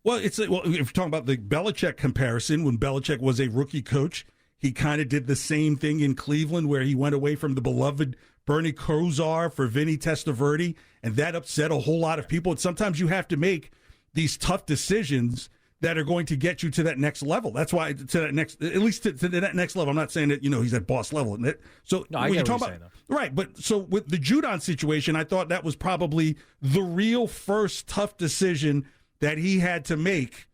Well, if you're talking about the Belichick comparison, when Belichick was a rookie coach, he kind of did the same thing in Cleveland where he went away from the beloved Bernie Kosar for Vinny Testaverde, and that upset a whole lot of people. And sometimes you have to make these tough decisions that are going to get you to that next level. That's why to that next level. I'm not saying that he's at boss level. So no, when you talk about right, but so with the Judon situation, I thought that was probably the real first tough decision that he had to make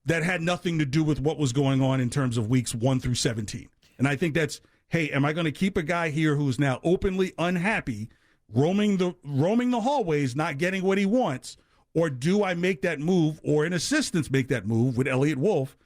that had nothing to do with what was going on in terms of weeks 1 through 17. And I think that's, hey, am I going to keep a guy here who is now openly unhappy, roaming the hallways, not getting what he wants? Or do I make that move, or an assistant make that move with Elliot Wolf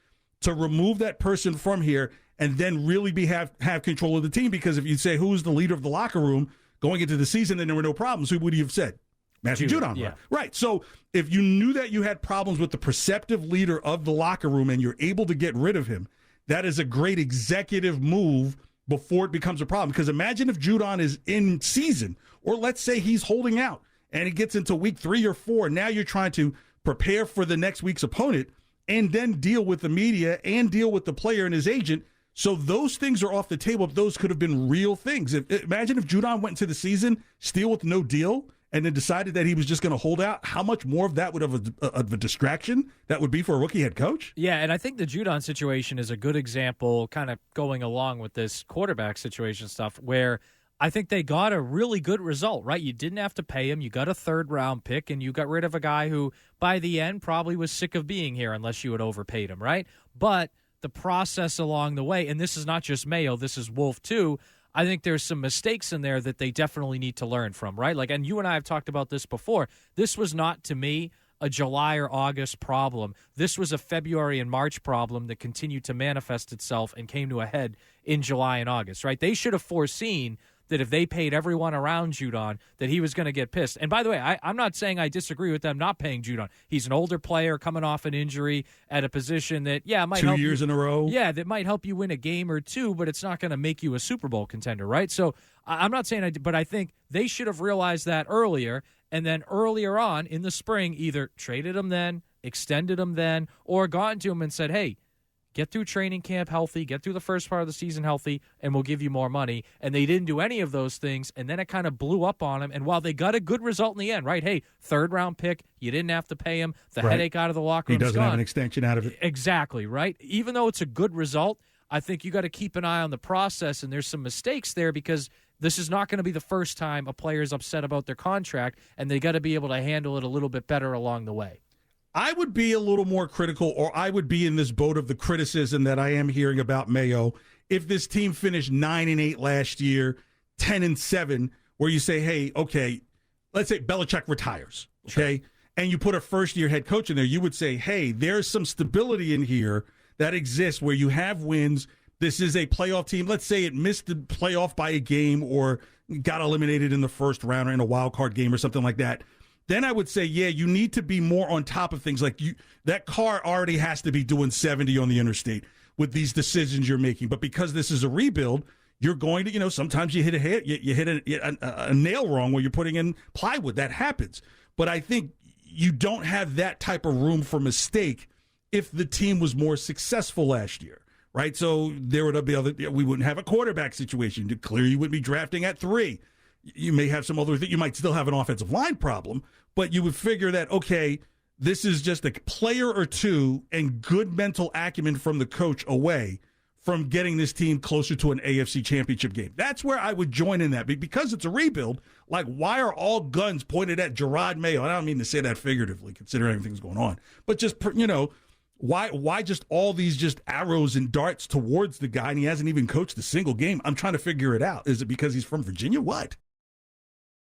to remove that person from here and then really have control of the team? Because if you say who's the leader of the locker room going into the season and there were no problems, who would you have said? Matthew Judon. Yeah. Right. So if you knew that you had problems with the perceptive leader of the locker room and you're able to get rid of him, that is a great executive move before it becomes a problem. Because imagine if Judon is in season, or let's say he's holding out, and it gets into week 3 or 4. Now you're trying to prepare for the next week's opponent and then deal with the media and deal with the player and his agent. So those things are off the table. Those could have been real things. Imagine if Judon went into the season still with no deal and then decided that he was just going to hold out. How much more of that would have a distraction that would be for a rookie head coach? Yeah, and I think the Judon situation is a good example, kind of going along with this quarterback situation stuff, where I think they got a really good result, right? You didn't have to pay him. You got a third-round pick, and you got rid of a guy who, by the end, probably was sick of being here unless you had overpaid him, right? But the process along the way, and this is not just Mayo, this is Wolf too, I think there's some mistakes in there that they definitely need to learn from, right? Like, and you and I have talked about this before. This was not, to me, a July or August problem. This was a February and March problem that continued to manifest itself and came to a head in July and August, right? They should have foreseen that if they paid everyone around Judon, that he was going to get pissed. And by the way, I'm not saying I disagree with them not paying Judon. He's an older player coming off an injury at a position that, might help 2 years in a row. Yeah, that might help you win a game or two, but it's not going to make you a Super Bowl contender, right? So I'm not saying but I think they should have realized that earlier, and then earlier on in the spring either traded him then, extended him then, or gotten to him and said, hey, get through training camp healthy, get through the first part of the season healthy, and we'll give you more money. And they didn't do any of those things, and then it kind of blew up on them. And while they got a good result in the end, right? Hey, third-round pick, you didn't have to pay him. The headache out of the locker room. He doesn't have an extension out of it. Exactly, right? Even though it's a good result, I think you got to keep an eye on the process, and there's some mistakes there because this is not going to be the first time a player is upset about their contract, and they got to be able to handle it a little bit better along the way. I would be a little more critical, or I would be in this boat of the criticism that I am hearing about Mayo if this team finished 9-8 last year, 10-7, where you say, hey, okay, let's say Belichick retires, okay, sure, and you put a first-year head coach in there, you would say, hey, there's some stability in here that exists where you have wins. This is a playoff team. Let's say it missed the playoff by a game or got eliminated in the first round or in a wild card game or something like that. Then I would say, yeah, you need to be more on top of things. Like that car already has to be doing 70 on the interstate with these decisions you're making. But because this is a rebuild, you're going to, sometimes you hit a nail wrong where you're putting in plywood. That happens. But I think you don't have that type of room for mistake if the team was more successful last year, right? So there would be we wouldn't have a quarterback situation. Clearly, you wouldn't be drafting at 3. You may have some other thing. You might still have an offensive line problem, but you would figure that, okay, this is just a player or two and good mental acumen from the coach away from getting this team closer to an AFC championship game. That's where I would join in that. Because it's a rebuild, like, why are all guns pointed at Jerod Mayo? I don't mean to say that figuratively, considering everything's going on. But just, why just all these just arrows and darts towards the guy, and he hasn't even coached a single game? I'm trying to figure it out. Is it because he's from Virginia? What?